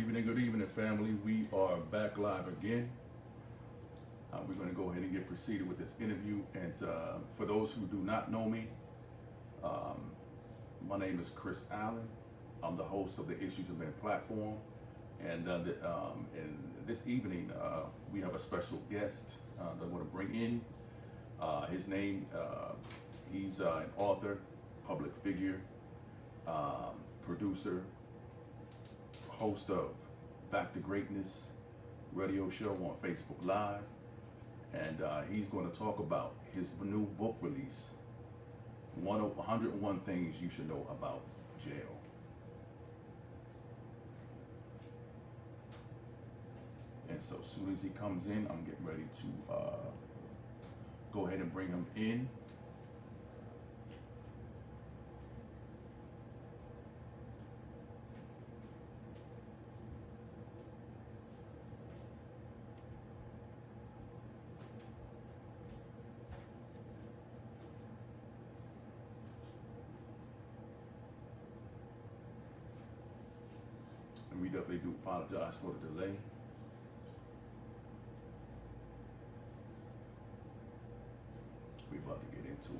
good evening, family. We are back live again. We're going to go ahead and get proceeded with this interview. And for those who do not know me, um, my name is Chris Allen. I'm the host of the Issues of Men platform. And this evening, we have a special guest that I want to bring in. His name, he's an author, public figure, producer, host of Back to Greatness radio show on Facebook Live. And he's going to talk about his new book release, 101 Things You Should Know About Jail. And so as soon as he comes in, I'm getting ready to go ahead and bring him in. And we definitely do apologize for the delay. We're about to get into it.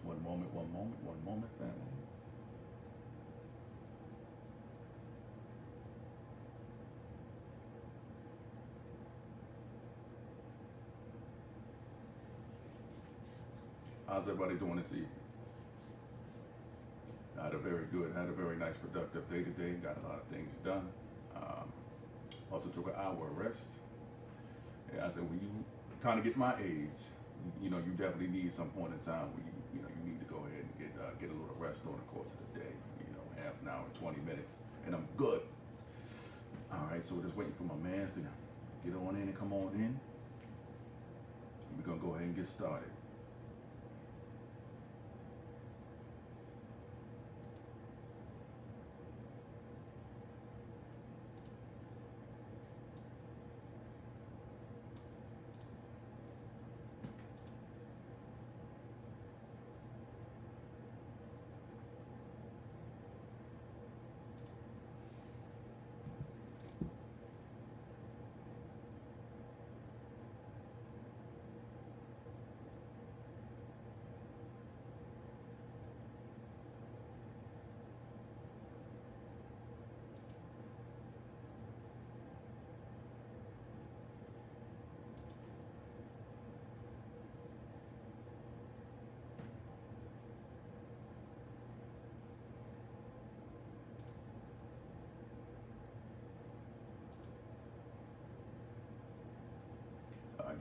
One moment, family. How's everybody doing this evening? Had a very nice, productive day today. Got a lot of things done. Also took an hour rest. And I said, when you kind of get my age, you definitely need some point in time where you need to go ahead and get a little rest during the course of the day. Half an hour, 20 minutes, and I'm good. All right, so we're just waiting for my mans to get on in and come on in. We're gonna go ahead and get started.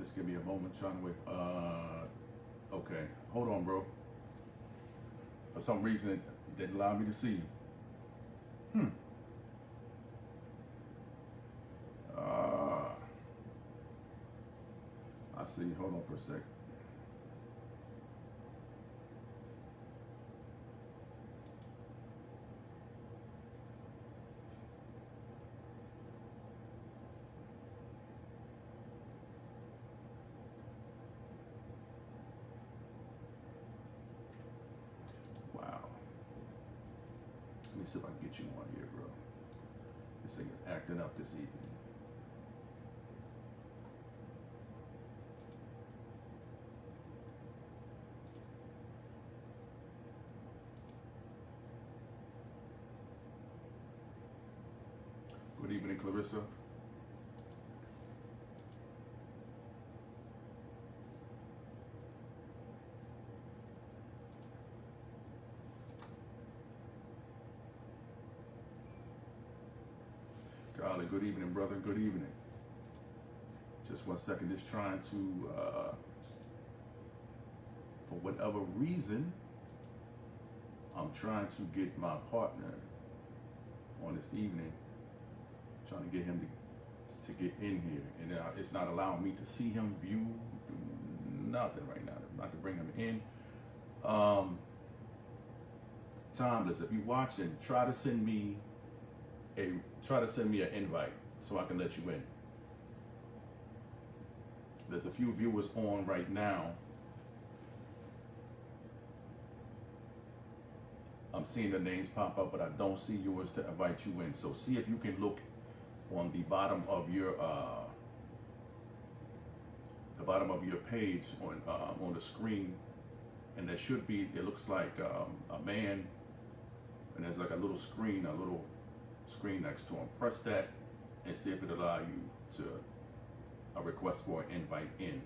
Just give me a moment, trying to wait. Okay, hold on, bro. For some reason, it didn't allow me to see you. I see. Hold on for a sec. Let me see if I can get you on here, bro. This thing is acting up this evening. Good evening, Clarissa. Golly, good evening, brother. Good evening. Just 1 second. Just trying to, for whatever reason, I'm trying to get my partner on this evening, trying to get him to get in here, and it's not allowing me to see him, view, nothing right now. Not to bring him in. Timeless, if you're watching, try to send me an invite so I can let you in. There's a few viewers on right now. I'm seeing the names pop up, but I don't see yours to invite you in. So see if you can look on the bottom of your page on the screen, and there should be. It looks like a man, and there's like a little screen next to him. Press that and see if it allow you to a request for an invite in.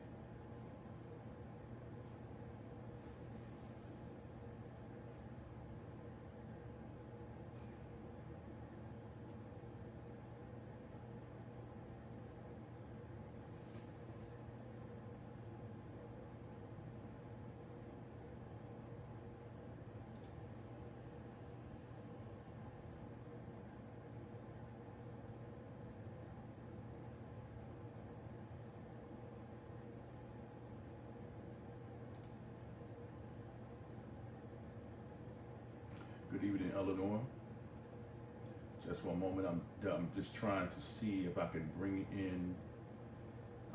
Good evening, Eleanor. Just one moment. I'm just trying to see if I can bring in.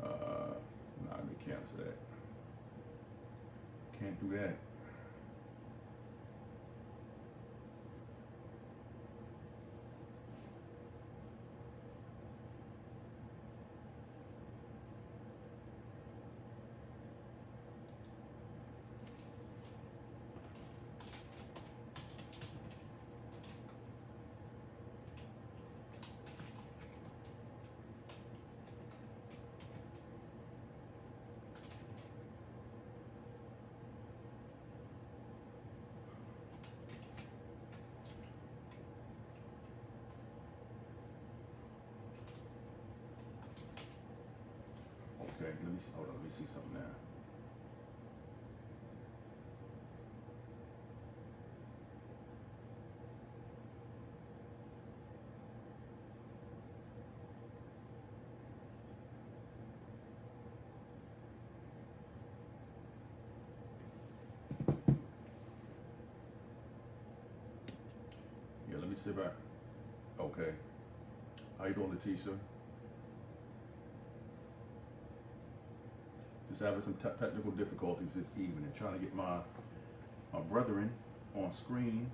Nah, let me cancel that. Can't do that. Okay, hold on, let me see something now. Yeah, let me see if okay. How you doing, Letitia? Just having some technical difficulties this evening, trying to get my brethren on screen,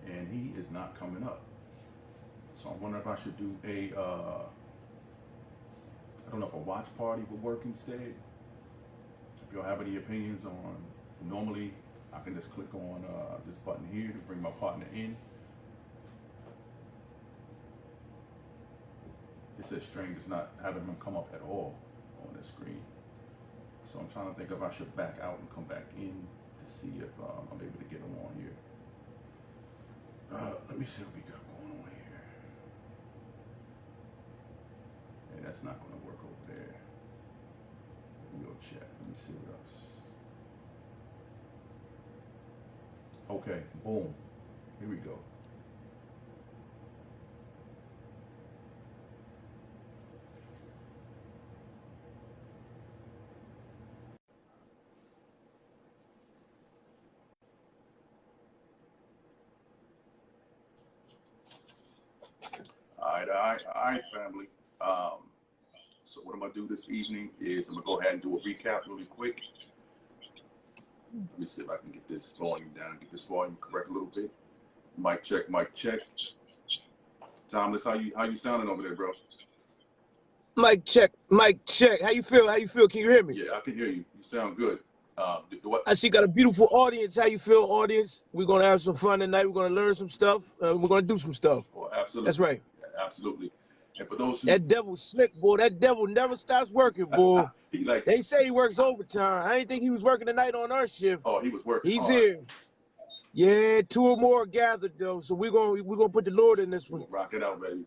and he is not coming up. So I'm wondering if I should do I don't know if a watch party would work instead. If y'all have any opinions on, normally I can just click on this button here to bring my partner in. It says strange, it's not having him come up at all on the screen. So I'm trying to think if I should back out and come back in to see if I'm able to get him on here. Let me see what we got going on here. Hey, that's not going to work over there. We'll check. Let me see what else. Okay, boom. Here we go. All right, family. So what I'm gonna do this evening is I'm gonna go ahead and do a recap really quick. Let me see if I can get this volume down, get this volume correct a little bit. Mic check, mic check. Thomas, how you sounding over there, bro? Mic check, mic check. How you feel? How you feel? Can you hear me? Yeah, I can hear you. You sound good. What? I see you got a beautiful audience. How you feel, audience? We're gonna have some fun tonight. We're gonna learn some stuff. We're gonna do some stuff. Oh, absolutely. That's right. Yeah, absolutely. And for those who That devil slick, boy. That devil never stops working, boy. They say he works overtime. I didn't think he was working tonight on our shift. Oh, he was working He's hard. here. Yeah, 2 or more gathered though. So we're gonna put the Lord in this one. Rock it out, baby.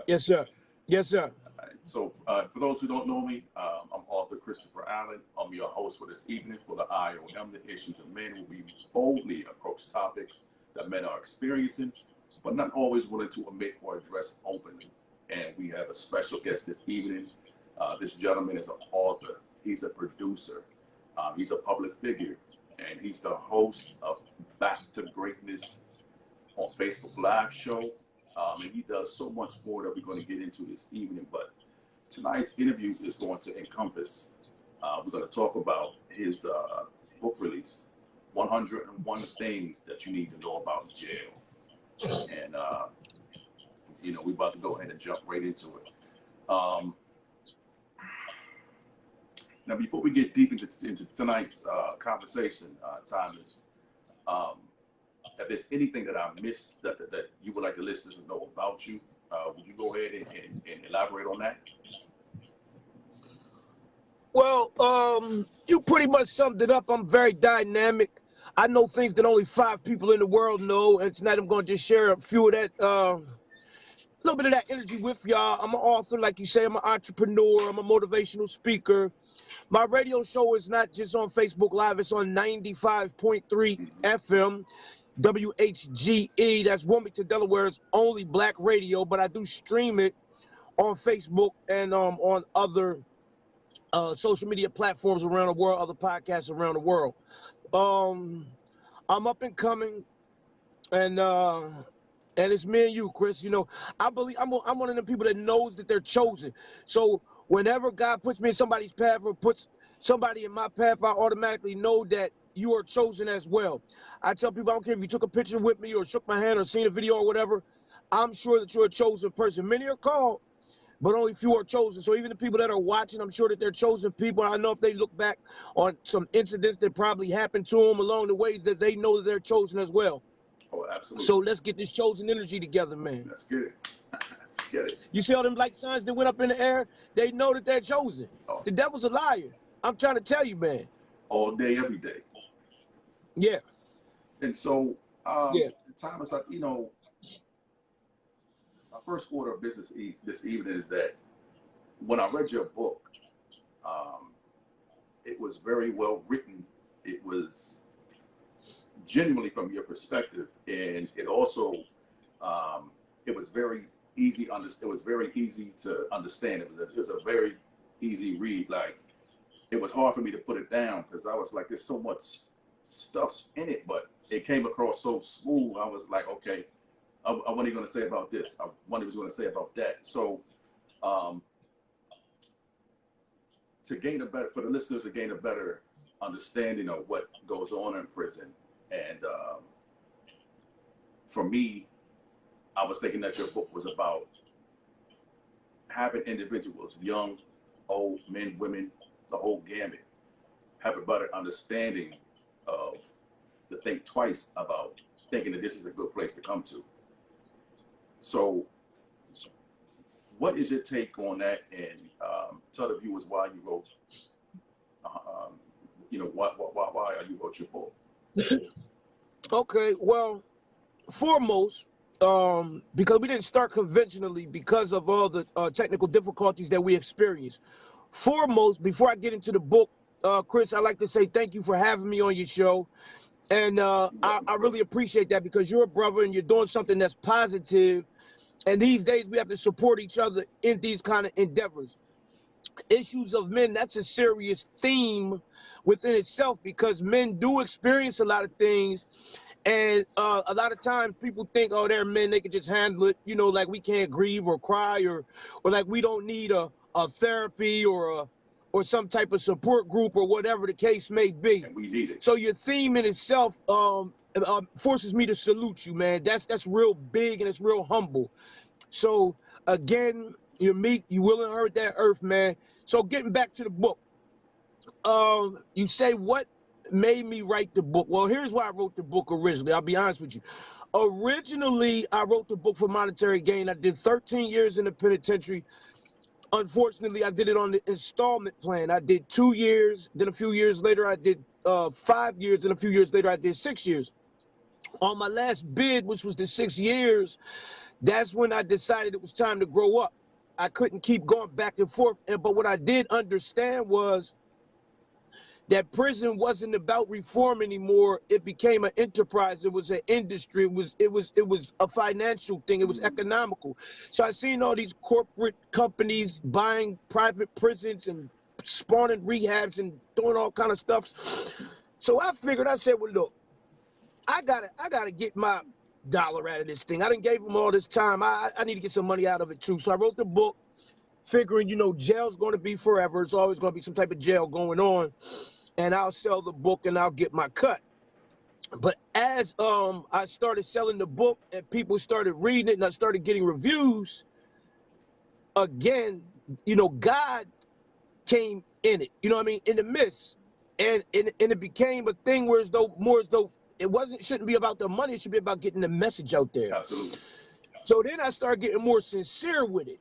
Yes, sir. Yes, sir. Right. So for those who don't know me, I'm author Christopher Allen. I'm your host for this evening for the I.O.M, the issues of men, where we boldly approach topics that men are experiencing, but not always willing to admit or address openly. And we have a special guest this evening. This gentleman is an author. He's a producer. He's a public figure. And he's the host of Back to Greatness on Facebook Live show. And he does so much more that we're going to get into this evening. But tonight's interview is going to encompass, we're going to talk about his book release, 101 Things That You Need to Know About Jail. And, you know, we're about to go ahead and jump right into it. Now, before we get deep into tonight's conversation, Thomas, if there's anything that I missed that you would like the listeners to know about you, would you go ahead and elaborate on that? Well, you pretty much summed it up. I'm very dynamic. I know things that only 5 people in the world know, and tonight I'm going to just share a few of that, a little bit of that energy with y'all. I'm an author, like you say. I'm an entrepreneur. I'm a motivational speaker. My radio show is not just on Facebook Live. It's on 95.3 FM, WHGE. That's Wilmington, Delaware's only black radio, but I do stream it on Facebook and on other social media platforms around the world, other podcasts around the world. I'm up and coming, and it's me and you, Chris. You know, I believe I'm one of the people that knows that they're chosen. So whenever God puts me in somebody's path or puts somebody in my path, I automatically know that you are chosen as well. I tell people, I don't care if you took a picture with me or shook my hand or seen a video or whatever, I'm sure that you're a chosen person. Many are called, but only few are chosen. So even the people that are watching, I'm sure that they're chosen people. I know if they look back on some incidents that probably happened to them along the way, that they know that they're chosen as well. Oh, absolutely. So let's get this chosen energy together, man. Let's get it. Let's get it. You see all them light signs that went up in the air? They know that they're chosen. Oh. The devil's a liar. I'm trying to tell you, man. All day, every day. Yeah. And so, Thomas, you know, my first order of business this evening is that when I read your book, it was very well written. It was genuinely from your perspective, and it also it was very easy. It was very easy to understand. It was a very easy read. Like, it was hard for me to put it down because I was like, there's so much stuff in it, but it came across so smooth. I was like, okay, what are you going to say about this? What are you going to say about that? So, for the listeners to gain a better understanding of what goes on in prison, and for me, I was thinking that your book was about having individuals, young, old, men, women, the whole gamut, have a better understanding of to think twice about thinking that this is a good place to come to. So what is your take on that? And tell the viewers why you wrote, why you wrote your book. Okay, well, foremost, because we didn't start conventionally because of all the technical difficulties that we experienced. Foremost, before I get into the book, Chris, I'd like to say thank you for having me on your show. And I really appreciate that because you're a brother and you're doing something that's positive. And these days we have to support each other in these kind of endeavors. Issues of men, that's a serious theme within itself because men do experience a lot of things. And a lot of times people think, oh, they're men, they can just handle it, you know, like we can't grieve or cry or like we don't need a therapy or some type of support group or whatever the case may be. And we need it. So your theme in itself forces me to salute you, man. That's real big and it's real humble. So again, you're meek, you will inherit that earth, man. So getting back to the book, you say what made me write the book? Well, here's why I wrote the book originally. I'll be honest with you. Originally, I wrote the book for monetary gain. I did 13 years in the penitentiary. Unfortunately, I did it on the installment plan. I did 2 years. Then a few years later, I did 5 years. And a few years later, I did 6 years. On my last bid, which was the 6 years, that's when I decided it was time to grow up. I couldn't keep going back and forth. But what I did understand was that prison wasn't about reform anymore. It became an enterprise. It was an industry. It was a financial thing. It was economical. So I seen all these corporate companies buying private prisons and spawning rehabs and doing all kind of stuff. So I figured, I said, well, look, I gotta get my dollar out of this thing. I done gave them all this time. I need to get some money out of it too. So I wrote the book. figuring, you know, jail's going to be forever. It's always going to be some type of jail going on, and I'll sell the book and I'll get my cut. But as I started selling the book and people started reading it and I started getting reviews, again, you know, God came in it, you know what I mean, in the midst. And it became a thing where as though more as though shouldn't be about the money, it should be about getting the message out there. Absolutely. So then I started getting more sincere with it.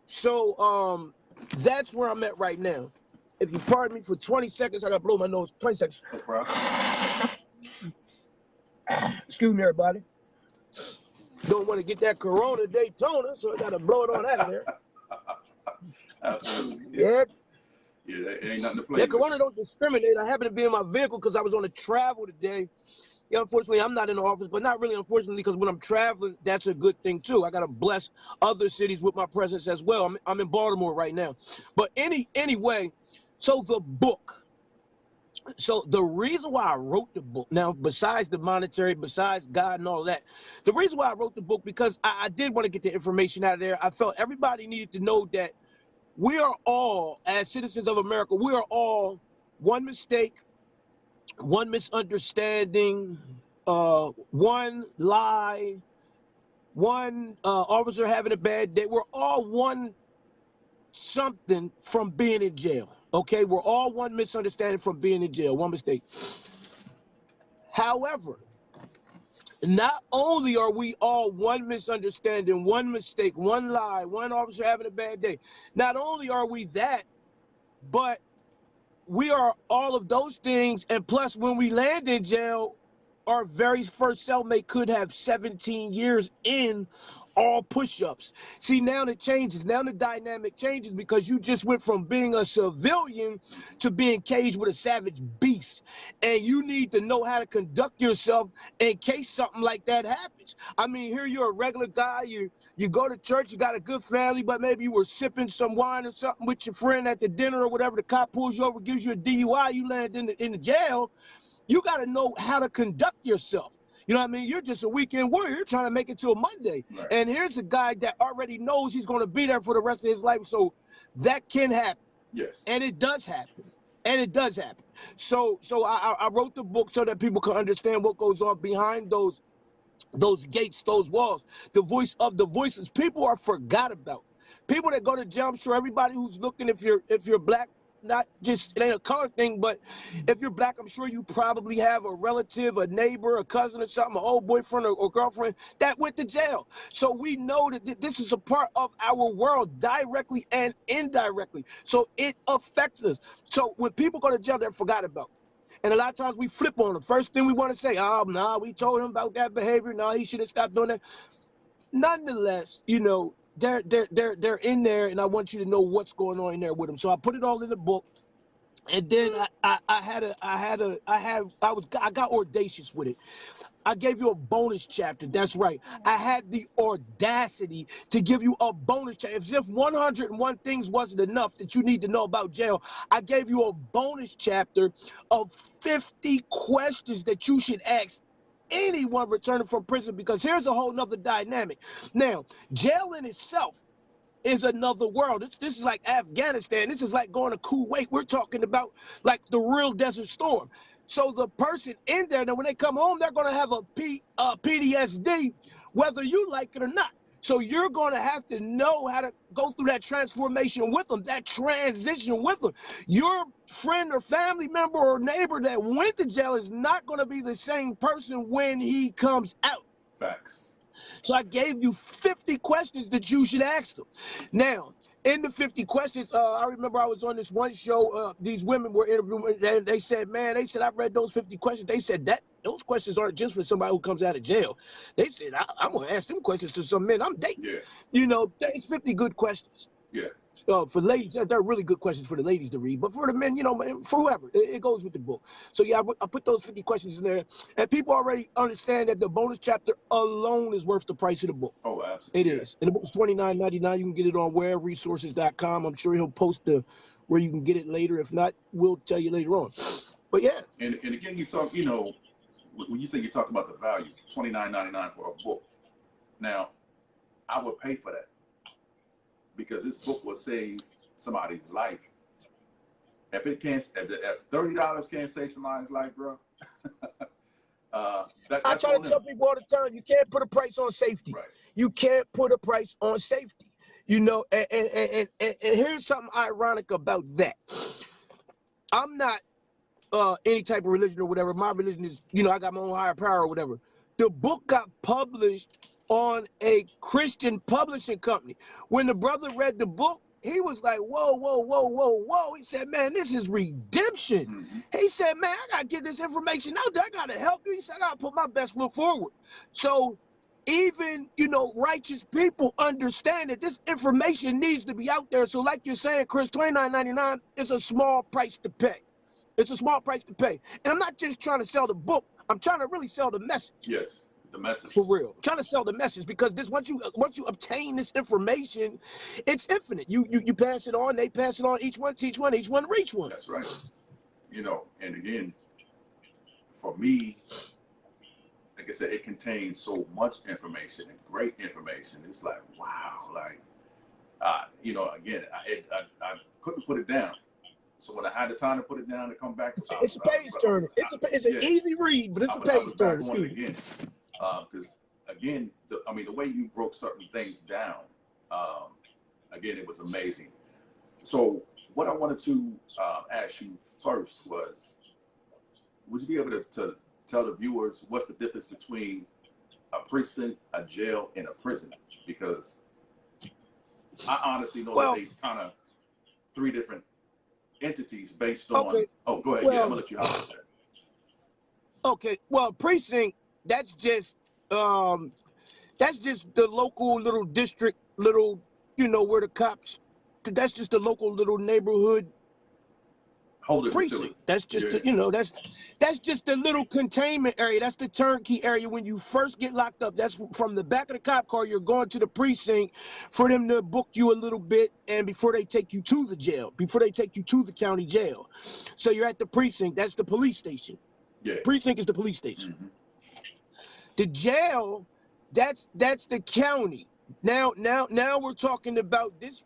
So that's where I'm at right now. If you pardon me for 20 seconds, I gotta blow my nose. 20 seconds. No problem. Excuse me, everybody. Don't want to get that Corona Daytona, so I gotta blow it on out of there. Absolutely. Yeah. Yeah, it ain't nothing to play Yeah, with. Corona don't discriminate. I happen to be in my vehicle because I was on a travel today. Yeah, unfortunately, I'm not in the office, but not really unfortunately, because when I'm traveling, that's a good thing too. I gotta bless other cities with my presence as well. I'm in Baltimore right now. But anyway, so the book. So the reason why I wrote the book, now besides the monetary, besides God and all that, the reason why I wrote the book, because I did want to get the information out of there. I felt everybody needed to know that we are all, as citizens of America, we are all one mistake, one misunderstanding, one lie, one officer having a bad day. We're all one something from being in jail. Okay, we're all one misunderstanding from being in jail, one mistake. However, not only are we all one misunderstanding, one mistake, one lie, one officer having a bad day, not only are we that, but we are all of those things. And plus, when we land in jail, our very first cellmate could have 17 years in all push-ups. See, now it changes. Now the dynamic changes because you just went from being a civilian to being caged with a savage beast. And you need to know how to conduct yourself in case something like that happens. I mean, here you're a regular guy. You go to church, you got a good family, but maybe you were sipping some wine or something with your friend at the dinner or whatever. The cop pulls you over, gives you a DUI, you land in the jail. You got to know how to conduct yourself. You know what I mean? You're just a weekend warrior. You're trying to make it to a Monday. Right. And here's a guy that already knows he's going to be there for the rest of his life. So that can happen. Yes. And it does happen. And it does happen. So I wrote the book so that people can understand what goes on behind those gates, those walls, the voice of the voiceless. People are forgot about. People that go to jail, I'm sure everybody who's looking, if you're black, not just, it ain't a color thing, but if you're black, I'm sure you probably have a relative, a neighbor, a cousin or something, an old boyfriend or girlfriend that went to jail. So we know that this is a part of our world directly and indirectly. So it affects us. So when people go to jail, they're forgot about. And a lot of times we flip on them. First thing we want to say, oh, nah, we told him about that behavior. No, he should have stopped doing that. Nonetheless, you know, they're in there, and I want you to know what's going on in there with them. So I put it all in the book. And then I got audacious with it. I gave you a bonus chapter. That's right. I had the audacity to give you a bonus chapter. If 101 things wasn't enough that you need to know about jail, I gave you a bonus chapter of 50 questions that you should ask anyone returning from prison, because here's a whole nother dynamic. Now, jail in itself is another world. This is like Afghanistan. This is like going to Kuwait. We're talking about like the real Desert Storm. So the person in there, now when they come home, they're going to have a PTSD, whether you like it or not. So you're going to have to know how to go through that transformation with them, that transition with them. Your friend or family member or neighbor that went to jail is not going to be the same person when he comes out. Facts. So I gave you 50 questions that you should ask them. Now, in the 50 questions, I remember I was on this one show. These women were interviewing, and they said, man, I read those 50 questions. They said that those questions aren't just for somebody who comes out of jail. They said, I'm going to ask them questions to some men I'm dating. Yeah. You know, there's 50 good questions. Yeah. For ladies, they're really good questions for the ladies to read, but for the men, you know, for whoever, it goes with the book. So yeah, I put those 50 questions in there, and people already understand that the bonus chapter alone is worth the price of the book. Oh, absolutely. It is. And the book's $29.99. You can get it on whereresources.com. I'm sure he'll post where you can get it later. If not, we'll tell you later on. But yeah. And again, you talk, you know, when you say you talk about the value, $29.99 for a book. Now, I would pay for that. because this book will save somebody's life. If it can't, if $30 can't save somebody's life, bro, I that's try to on tell them. people all the time, you can't put a price on safety. Right. You can't put a price on safety. You know, and here's something ironic about that. I'm not any type of religion or whatever. My religion is, you know, I got my own higher power or whatever. The book got published on a Christian publishing company. When the brother read the book, he was like, whoa, whoa, whoa, whoa, whoa. He said, man, this is redemption. Mm-hmm. He said, man, I got to get this information out there. I got to help you. He said, I got to put my best foot forward. So even, you know, righteous people understand that this information needs to be out there. So like you're saying, Chris, $29.99 is a small price to pay. It's a small price to pay. And I'm not just trying to sell the book. I'm trying to really sell the message. Yes, the message. For real. I'm trying to sell the message because this once you obtain this information, it's infinite. You pass it on, they pass it on, each one teach one, each one reach one. That's right. You know, and again, for me, like I said, it contains so much information and great information. It's like, wow, like, you know, again, I couldn't put it down. So when I had the time to put it down to come back to it's a page turner. It's an easy read, but it's a page turner. Again, because again, I mean, the way you broke certain things down, again, it was amazing. So what I wanted to ask you first was, would you be able to tell the viewers what's the difference between a precinct, a jail, and a prison? Because I honestly know that they kind of three different entities based on. Okay. Oh, go ahead. Well, yeah, I'm gonna let you holler that. Okay. Well, precinct, that's just the local little district, little, you know, where the cops. That's just the local little neighborhood precinct. That's just you know, that's just the little containment area. That's the turnkey area when you first get locked up. That's from the back of the cop car. You're going to the precinct for them to book you a little bit, and before they take you to the jail, before they take you to the county jail. So you're at the precinct. That's the police station. Yeah. Precinct is the police station. Mm-hmm. The jail, that's the county. Now we're talking about this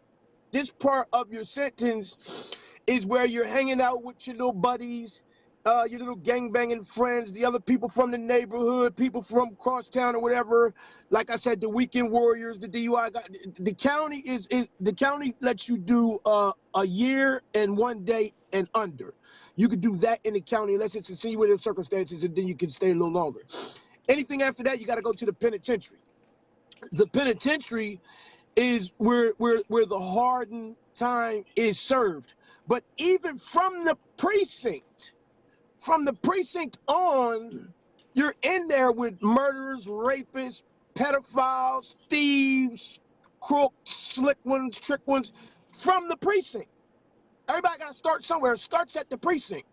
part of your sentence is where you're hanging out with your little buddies, your little gangbanging friends, the other people from the neighborhood, people from cross town or whatever. Like I said, the weekend warriors, the DUI guy. The county the county lets you do a year and 1 day and under. You could do that in the county unless it's insinuating circumstances, and then you can stay a little longer. Anything after that, you got to go to the penitentiary. The penitentiary is where the hardened time is served. But even from the precinct on, you're in there with murderers, rapists, pedophiles, thieves, crooks, slick ones, trick ones, from the precinct. Everybody got to start somewhere. It starts at the precinct.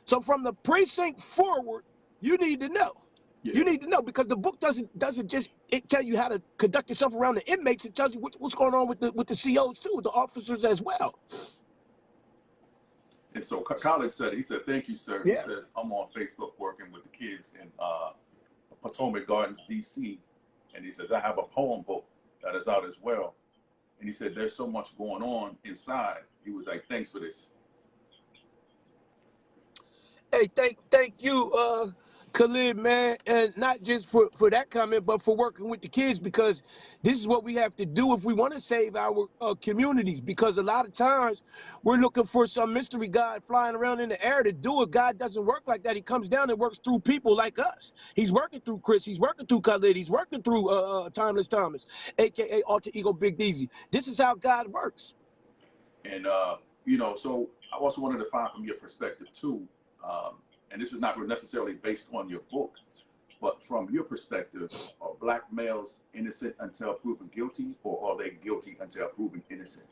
So from the precinct forward, you need to know. Yeah. You need to know, because the book doesn't just tell you how to conduct yourself around the inmates. It tells you what's going on with the COs too, the officers as well. And so Colin said, he said, thank you, sir. Yeah. He says, I'm on Facebook working with the kids in Potomac Gardens, D.C. And he says, I have a poem book that is out as well. And he said, there's so much going on inside. He was like, thanks for this. Hey, thank you, Khalid, man, and not just for that comment, but for working with the kids, because this is what we have to do if we want to save our communities. Because a lot of times we're looking for some mystery God flying around in the air to do it. God doesn't work like that. He comes down and works through people like us. He's working through Chris. He's working through Khalid. He's working through Timeless Thomas, aka Alter Ego Big Deezy. This is how God works. And you know, so I also wanted to find from your perspective too. And this is not necessarily based on your book, but from your perspective, are black males innocent until proven guilty, or are they guilty until proven innocent?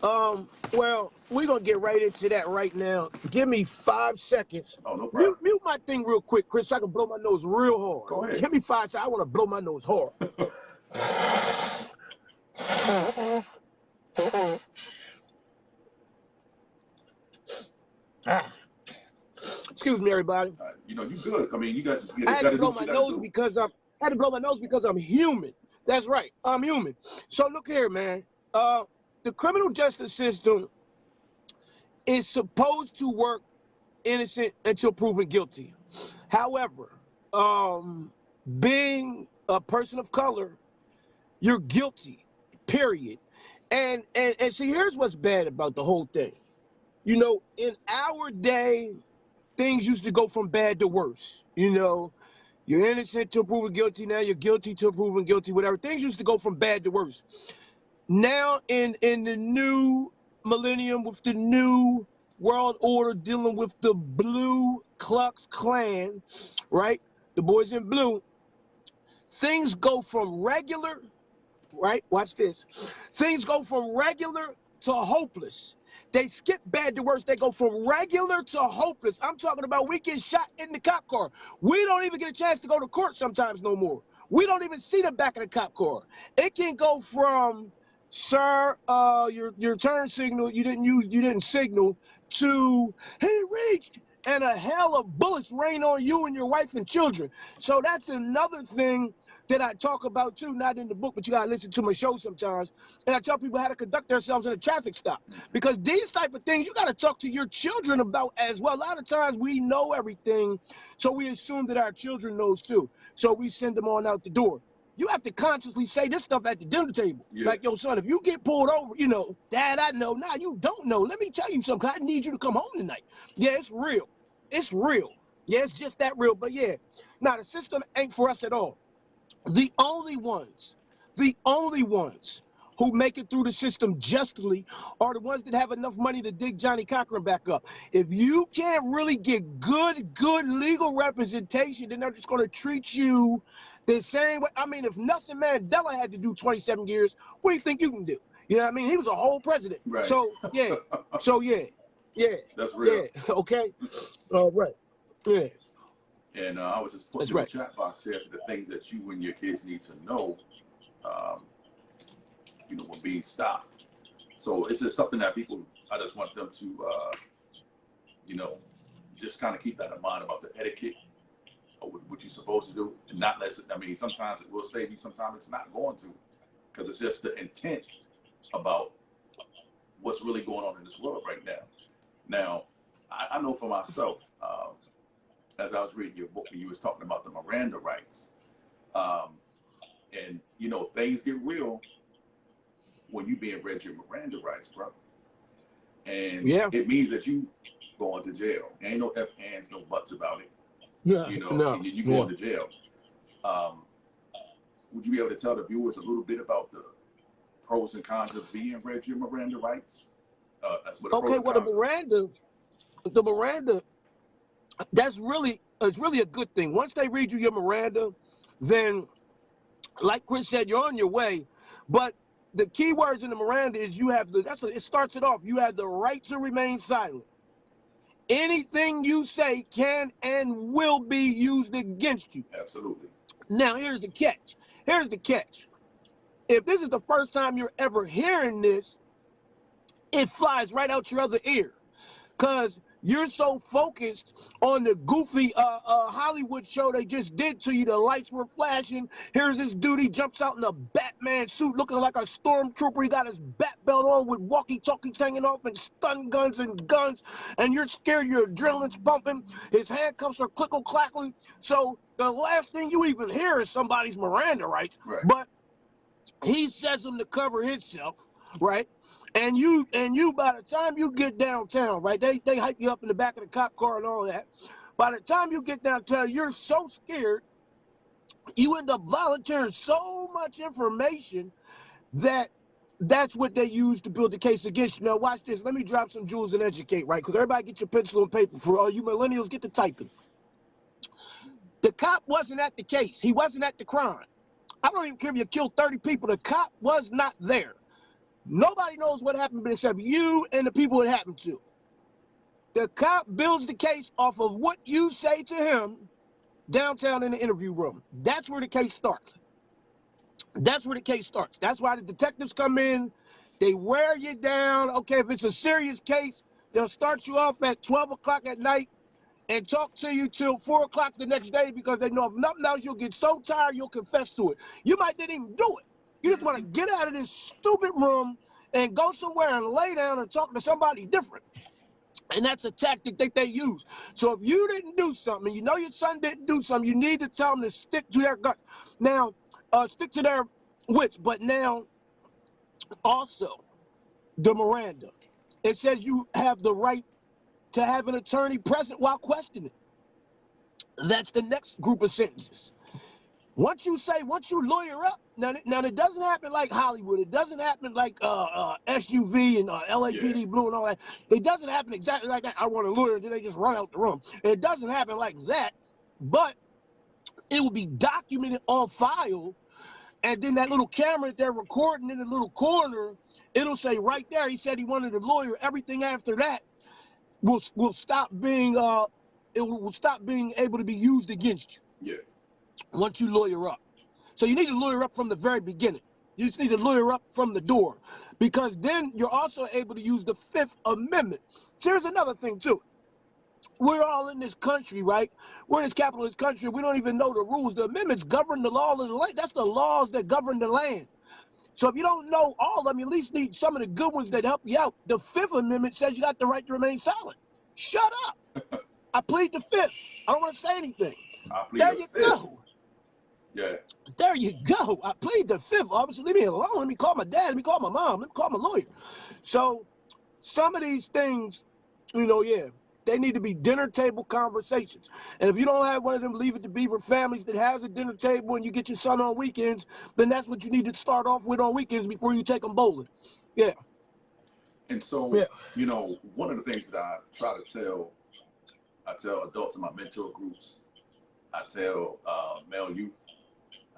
Well, we're going to get right into that right now. Give me 5 seconds. Oh, no problem. Mute my thing real quick, Chris, so I can blow my nose real hard. Go ahead. Give me 5 seconds. I want to blow my nose hard. Excuse me, everybody. You know, you good. I mean, you got to I had to blow do my nose because I had to blow my nose because I'm human. That's right. I'm human. So look here, man. The criminal justice system is supposed to work innocent until proven guilty. However, being a person of color, you're guilty, period. And see, here's what's bad about the whole thing. You know, in our day, things used to go from bad to worse. You know, you're innocent till proven guilty. Now you're guilty till proven guilty. Whatever. Things used to go from bad to worse. Now in the new millennium with the new world order dealing with the Blue Klux Klan, right? The boys in blue, things go from regular, right? Watch this. Things go from regular to hopeless. They skip bad to worse. They go from regular to hopeless. I'm talking about we get shot in the cop car. We don't even get a chance to go to court sometimes no more. We don't even see the back of the cop car. It can go from, sir, your turn signal, you didn't signal, to he reached, and a hell of bullets rain on you and your wife and children. So that's another thing that I talk about too, not in the book, but you gotta listen to my show sometimes. And I tell people how to conduct themselves in a traffic stop. Because these type of things you gotta talk to your children about as well. A lot of times we know everything, so we assume that our children knows too. So we send them on out the door. You have to consciously say this stuff at the dinner table. Yeah. Like, yo, son, if you get pulled over, you know, Dad, I know. Nah, you don't know. Let me tell you something. I need you to come home tonight. Yeah, it's real. It's real. Yeah, it's just that real. But yeah, now the system ain't for us at all. The only ones who make it through the system justly are the ones that have enough money to dig Johnny Cochran back up. If you can't really get good legal representation, then they're just going to treat you the same way. I mean, if Nelson Mandela had to do 27 years, what do you think you can do? You know what I mean? He was a whole president. Right. So, yeah. That's real. Yeah, okay. All right. Yeah. And I was just putting in the chat box here the things that you and your kids need to know, you know, when being stopped. So it's just something that people, I just want them to, you know, just kind of keep that in mind about the etiquette of what you're supposed to do, and not let it, I mean, sometimes it will save you, sometimes it's not going to, because it's just the intent about what's really going on in this world right now. Now, I know for myself, as I was reading your book and you was talking about the Miranda rights, and you know, things get real when you being read your Miranda rights, bro. And it means that you going to jail. Ain't no ifs, ands, no buts about it. Yeah, you know, you going to jail. Would you be able to tell the viewers a little bit about the pros and cons of being read your Miranda rights? Okay, well, the Miranda, that's it's really a good thing. Once they read you your Miranda, then, like Chris said, you're on your way. But the key words in the Miranda is you have it starts it off. You have the right to remain silent. Anything you say can and will be used against you. Absolutely. Now, here's the catch. If this is the first time you're ever hearing this, it flies right out your other ear. Because you're so focused on the goofy Hollywood show they just did to you. The lights were flashing. Here's this dude, he jumps out in a Batman suit looking like a stormtrooper. He got his bat belt on with walkie-talkies hanging off and stun guns and guns. And you're scared, your adrenaline's pumping. His handcuffs are clickle-clackling. So the last thing you even hear is somebody's Miranda rights. Right. But he says them to cover himself, right? And you by the time you get downtown, right? They hype you up in the back of the cop car and all that. By the time you get downtown, you're so scared, you end up volunteering so much information that that's what they use to build the case against you. Now watch this. Let me drop some jewels and educate, right? Because everybody get your pencil and paper. For all you millennials, get to typing. The cop wasn't at the case. He wasn't at the crime. I don't even care if you killed 30 people. The cop was not there. Nobody knows what happened except you and the people it happened to. The cop builds the case off of what you say to him downtown in the interview room. That's where the case starts. That's why the detectives come in. They wear you down. Okay, if it's a serious case, they'll start you off at 12 o'clock at night and talk to you till 4 o'clock the next day because they know if nothing else, you'll get so tired you'll confess to it. You might not even do it. You just want to get out of this stupid room and go somewhere and lay down and talk to somebody different. And that's a tactic that they use. So if you didn't do something, you know your son didn't do something, you need to tell them to stick to their guts. Now, stick to their wits. But now, also, the Miranda. It says you have the right to have an attorney present while questioning. That's the next group of sentences. Once you lawyer up, now it doesn't happen like Hollywood. It doesn't happen like SUV and LAPD Blue and all that. It doesn't happen exactly like that. I want a lawyer, then they just run out the room. It doesn't happen like that, but it will be documented on file, and then that little camera that they're recording in the little corner, it'll say right there, he said he wanted a lawyer. Everything after that will stop being it will stop being able to be used against you. Yeah. Once you lawyer up. So you need to lawyer up from the very beginning. You just need to lawyer up from the door, because then you're also able to use the Fifth Amendment. So here's another thing too. We're all in this country, right? We're in this capitalist country. We don't even know the rules. The amendments govern the law of the land. That's the laws that govern the land. So if you don't know all of them, you at least need some of the good ones that help you out. The Fifth Amendment says you got the right to remain silent. Shut up. I plead the Fifth. I don't want to say anything. I plead There the you Fifth. go. Yeah. There you go. I plead the Fifth. Obviously, leave me alone. Let me call my dad. Let me call my mom. Let me call my lawyer. So some of these things, they need to be dinner table conversations. And if you don't have one of them Leave It to Beaver families that has a dinner table and you get your son on weekends, then that's what you need to start off with on weekends before you take them bowling. Yeah. And so, Yeah. one of the things that I tell adults in my mentor groups, I tell male youth,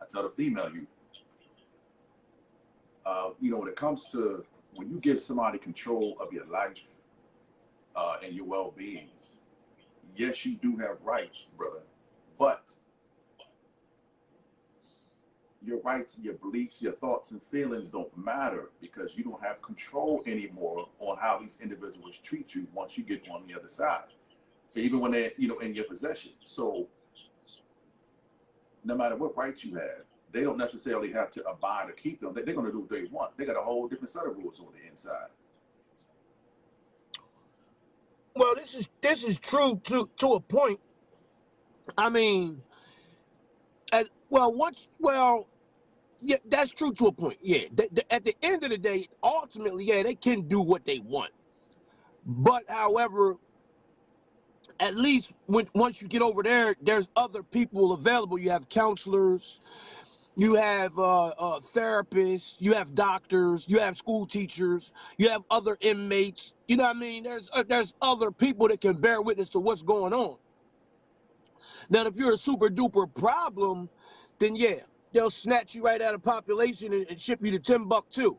I tell the female youth, when it comes to when you give somebody control of your life and your well-beings, yes, you do have rights, brother, but your rights, your beliefs, your thoughts and feelings don't matter, because you don't have control anymore on how these individuals treat you once you get on the other side. So even when they're, in your possession. So no matter what rights you have, they don't necessarily have to abide or keep them. They're going to do what they want. They got a whole different set of rules on the inside. Well, this is true to a point. I mean, yeah, that's true to a point. Yeah, at the end of the day, ultimately, yeah, they can do what they want. But however, at least once you get over there, there's other people available. You have counselors, you have therapists, you have doctors, you have school teachers, you have other inmates. You know what I mean? There's other people that can bear witness to what's going on. Now, if you're a super duper problem, then yeah, they'll snatch you right out of population and ship you to Timbuktu.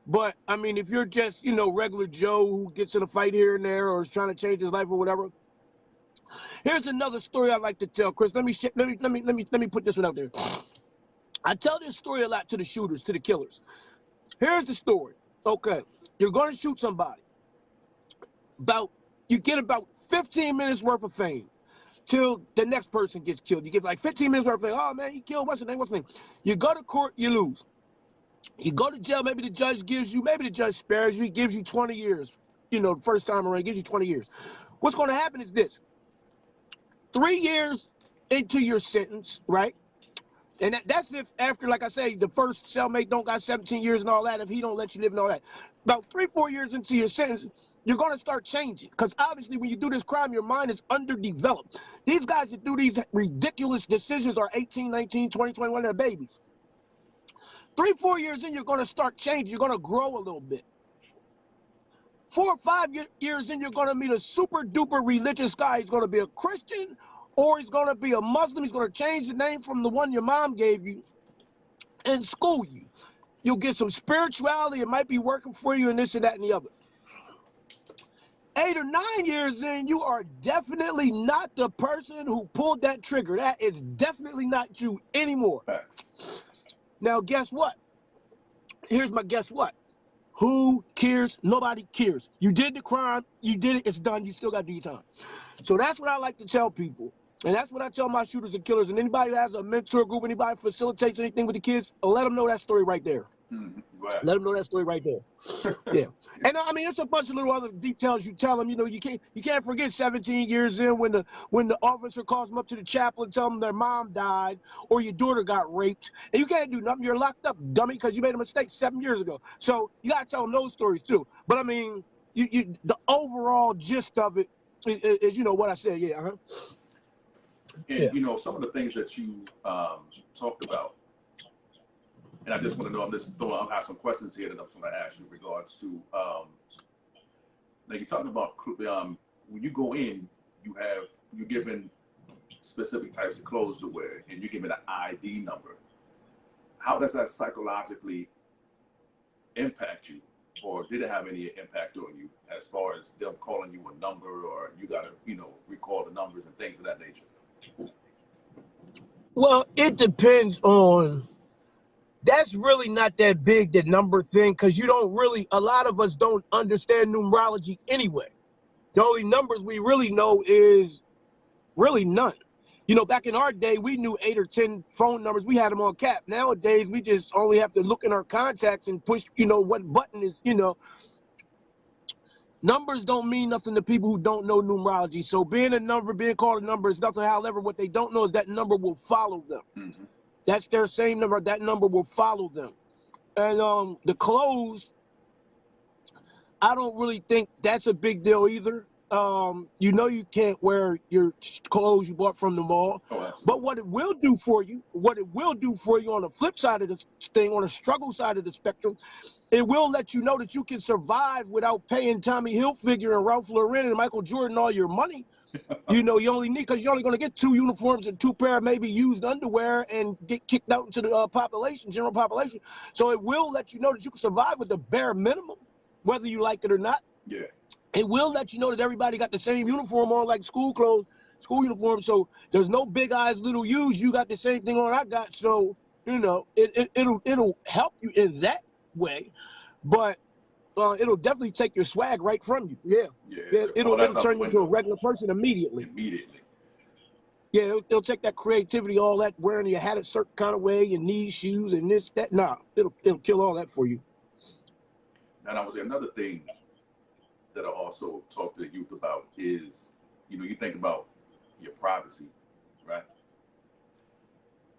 But I mean, if you're just, regular Joe who gets in a fight here and there or is trying to change his life or whatever. Here's another story I like to tell, Chris. Let me put this one out there. I tell this story a lot to the shooters, to the killers. Here's the story. Okay, you're going to shoot somebody. You get about 15 minutes worth of fame till the next person gets killed. You get like 15 minutes worth of fame. Oh man, he killed, what's his name? You go to court, you lose. You go to jail, maybe the judge spares you, he gives you 20 years. The first time around, he gives you 20 years. What's going to happen is this. 3 years into your sentence, right? And that's if after, like I say, the first cellmate don't got 17 years and all that, if he don't let you live and all that. About 3-4 years into your sentence, you're going to start changing. Because obviously when you do this crime, your mind is underdeveloped. These guys that do these ridiculous decisions are 18, 19, 20, 21, they're babies. 3-4 years in, you're going to start changing. You're going to grow a little bit. 4 or 5 years in, you're going to meet a super duper religious guy. He's going to be a Christian or he's going to be a Muslim. He's going to change the name from the one your mom gave you and school you. You'll get some spirituality. It might be working for you and this and that and the other. 8 or 9 years in, you are definitely not the person who pulled that trigger. That is definitely not you anymore. Facts. Now, guess what? Here's my guess what. Who cares? Nobody cares. You did the crime, you did it, it's done, you still got to do your time. So that's what I like to tell people. And that's what I tell my shooters and killers. And anybody that has a mentor group, anybody facilitates anything with the kids, let them know that story right there. Right. Let them know that story right there. Yeah. And I mean, it's a bunch of little other details you tell them. You know, you can't forget 17 years in when the officer calls them up to the chapel and tell them their mom died or your daughter got raped, and you can't do nothing. You're locked up, dummy, because you made a mistake 7 years ago. So you gotta tell them those stories too. But I mean, the overall gist of it is you know what I said. Yeah. And Yeah. you know, some of the things that you talked about. And I just want to know, I have some questions here that I'm going to ask you in regards to, now you're talking about, when you go in, you're given specific types of clothes to wear, and you're given an ID number. How does that psychologically impact you? Or did it have any impact on you as far as them calling you a number, or you got to, you know, recall the numbers and things of that nature? Well, it depends on. That's really not that big, the number thing, because you don't really, a lot of us don't understand numerology anyway. The only numbers we really know is really none. You know, back in our day, we knew 8 or 10 phone numbers. We had them on cap. Nowadays, we just only have to look in our contacts and push, you know, what button is, you know. Numbers don't mean nothing to people who don't know numerology. So being a number, being called a number is nothing. However, what they don't know is that number will follow them. Mm-hmm. That's their same number. That number will follow them. And the clothes, I don't really think that's a big deal either. You know, you can't wear your clothes you bought from the mall. Oh, absolutely. But what it will do for you on the flip side of this thing, on the struggle side of the spectrum, it will let you know that you can survive without paying Tommy Hilfiger and Ralph Lauren and Michael Jordan all your money. You know, you only need, because you're only going to get 2 uniforms and 2 pair of maybe used underwear and get kicked out into the population, general population. So it will let you know that you can survive with the bare minimum, whether you like it or not. Yeah. It will let you know that everybody got the same uniform on, like school clothes, school uniform. So there's no big eyes, little U's. You got the same thing on I got. So, you know, it'll help you in that way, but it'll definitely take your swag right from you. Yeah. Yeah. It'll turn you into a regular person immediately. Yeah, it'll take that creativity, all that wearing your hat a certain kind of way, your knees, shoes, and this, that. Nah, it'll kill all that for you. And I would say another thing that I also talk to the youth about is, you know, you think about your privacy, right?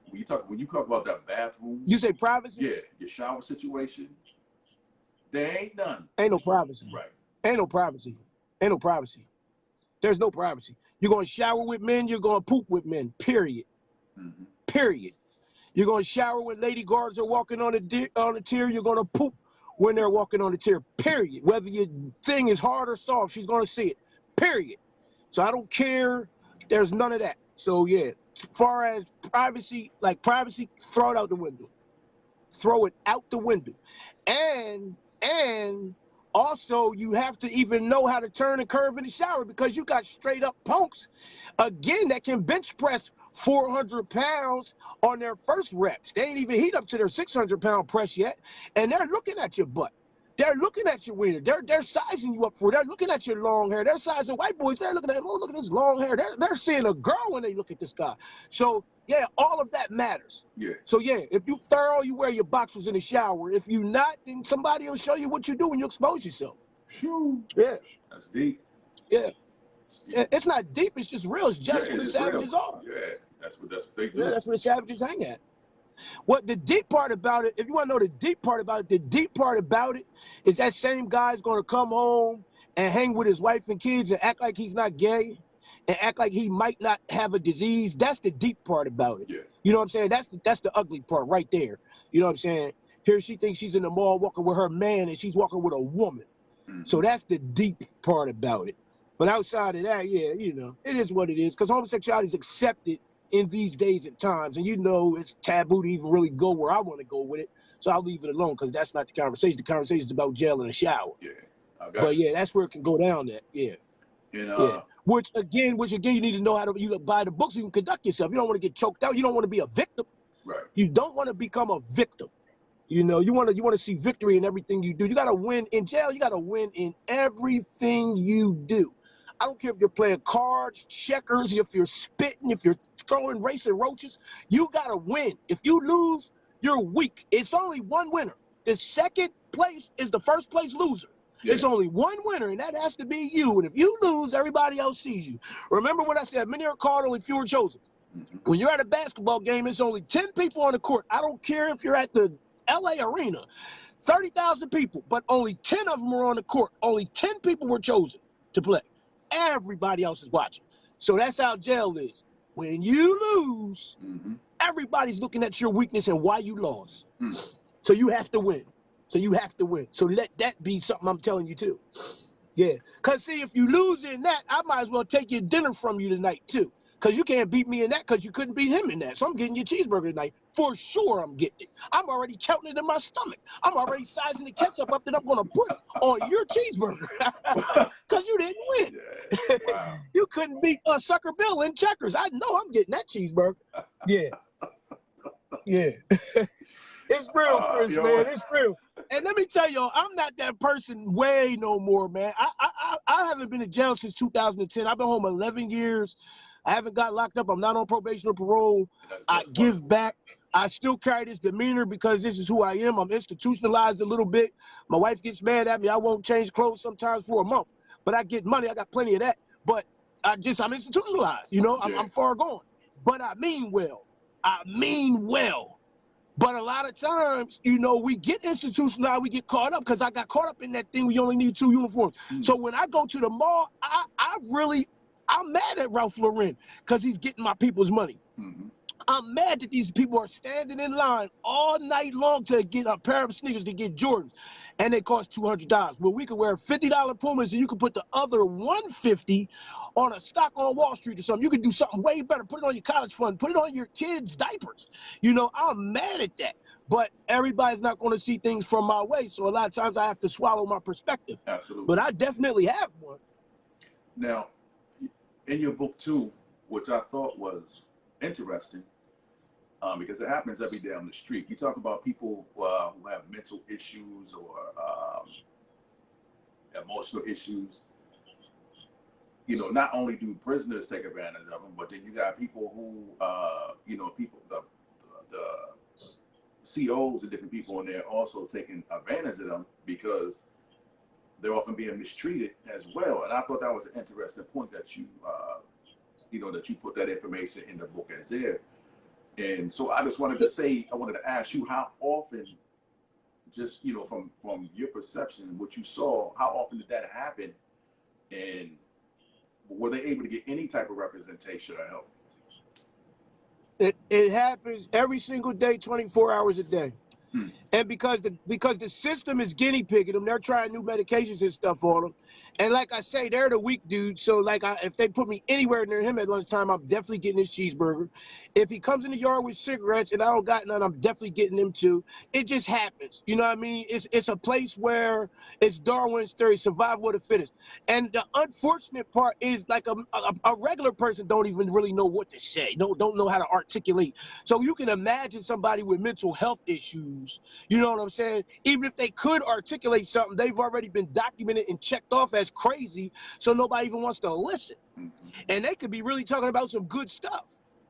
When you talk about that bathroom, You say privacy? yeah, your shower situation, there ain't none. Ain't no privacy. Right. Ain't no privacy. Ain't no privacy. There's no privacy. You're going to shower with men, you're going to poop with men, period. Mm-hmm. Period. You're going to shower when lady guards are walking on the tier, you're going to poop when they're walking on the tier, period. Whether your thing is hard or soft, she's going to see it, period. So I don't care. There's none of that. So, yeah, as far as privacy, throw it out the window. Throw it out the window. And also, you have to even know how to turn and curve in the shower, because you got straight up punks, again, that can bench press 400 pounds on their first reps. They ain't even heat up to their 600-pound press yet, and they're looking at your butt. They're looking at your wiener. They're sizing you up for it. They're looking at your long hair. They're sizing white boys. They're looking at him. Oh, look at his long hair. They're seeing a girl when they look at this guy. So, yeah, all of that matters. Yeah. So, yeah, if you thorough, you wear your boxers in the shower. If you not, then somebody will show you what you do when you expose yourself. Phew. Yeah. That's deep. Yeah. It's not deep. It's just real. It's just what the savages are. Yeah. That's what they do. Yeah, that's where the savages hang at. What the deep part about it, if you want to know the deep part about it is that same guy's going to come home and hang with his wife and kids and act like he's not gay and act like he might not have a disease. That's the deep part about it. Yeah. You know what I'm saying? That's the ugly part right there. You know what I'm saying? Here she thinks she's in the mall walking with her man and she's walking with a woman. Mm-hmm. So that's the deep part about it. But outside of that, yeah, you know, it is what it is, because homosexuality is accepted in these days and times, and you know it's taboo to even really go where I want to go with it, so I'll leave it alone, because that's not the conversation. The conversation is about jail and a shower. Yeah, but yeah, that's where it can go down. That yeah. Which again, you need to know how to buy the books so you can conduct yourself. You don't want to get choked out. You don't want to be a victim. Right. You don't want to become a victim. You know, you want to see victory in everything you do. You got to win in jail. You got to win in everything you do. I don't care if you're playing cards, checkers, if you're spitting, if you're throwing racing roaches. You got to win. If you lose, you're weak. It's only one winner. The second place is the first place loser. Yeah. It's only one winner, and that has to be you. And if you lose, everybody else sees you. Remember what I said, many are called, only few are chosen. When you're at a basketball game, it's only 10 people on the court. I don't care if you're at the LA Arena, 30,000 people, but only 10 of them are on the court. Only 10 people were chosen to play. Everybody else is watching. So that's how jail is. When you lose, everybody's looking at your weakness and why you lost. So you have to win. So you have to win. So let that be something I'm telling you too. Yeah. Because see, if you lose in that, I might as well take your dinner from you tonight too. Because you can't beat me in that because you couldn't beat him in that. So I'm getting your cheeseburger tonight. For sure I'm getting it. I'm already counting it in my stomach. I'm already sizing the ketchup up that I'm going to put on your cheeseburger. Because you didn't win. Yeah. Wow. You couldn't beat Sucker Bill in checkers. I know I'm getting that cheeseburger. Yeah. Yeah. It's real, Chris, man. It's real. And let me tell y'all, I'm not that person way no more, man. I haven't been in jail since 2010. I've been home 11 years. I haven't got locked up. I'm not on probation or parole. I give back. I still carry this demeanor because this is who I am. I'm institutionalized a little bit. My wife gets mad at me. I won't change clothes sometimes for a month. But I get money. I got plenty of that. But I'm institutionalized. You know, I'm far gone. But I mean well. I mean well. But a lot of times, you know, we get institutionalized, we get caught up because I got caught up in that thing. We only need 2 uniforms. So when I go to the mall, I'm mad at Ralph Lauren because he's getting my people's money. I'm mad that these people are standing in line all night long to get a pair of sneakers to get Jordans, and they cost $200. Well, we could wear $50 Pumas, and you could put the other $150 on a stock on Wall Street or something. You could do something way better. Put it on your college fund. Put it on your kids' diapers. You know, I'm mad at that. But everybody's not going to see things from my way, so a lot of times I have to swallow my perspective. Absolutely. But I definitely have one. Now, in your book too, which I thought was interesting, because it happens every day on the street. You talk about people who have mental issues or emotional issues. You know, not only do prisoners take advantage of them, but then you got people who, you know, the COs and different people in there also taking advantage of them because they're often being mistreated as well. And I thought that was an interesting point that you, you know, that you put that information in the book as there. And so I just wanted to say, I wanted to ask you how often, just, you know, from your perception, what you saw, how often did that happen? And were they able to get any type of representation or help? It happens every single day, 24 hours a day. And because the system is guinea pigging them, they're trying new medications and stuff on them. And like I say, they're the weak dude. So like if they put me anywhere near him at lunchtime, I'm definitely getting his cheeseburger. If he comes in the yard with cigarettes and I don't got none, I'm definitely getting them too. It just happens. You know what I mean? It's a place where it's Darwin's theory, survival of the fittest. And the unfortunate part is like a regular person don't even really know what to say. Don't know how to articulate. So you can imagine somebody with mental health issues. You know what I'm saying? Even if they could articulate something, they've already been documented and checked off as crazy, so nobody even wants to listen. And they could be really talking about some good stuff,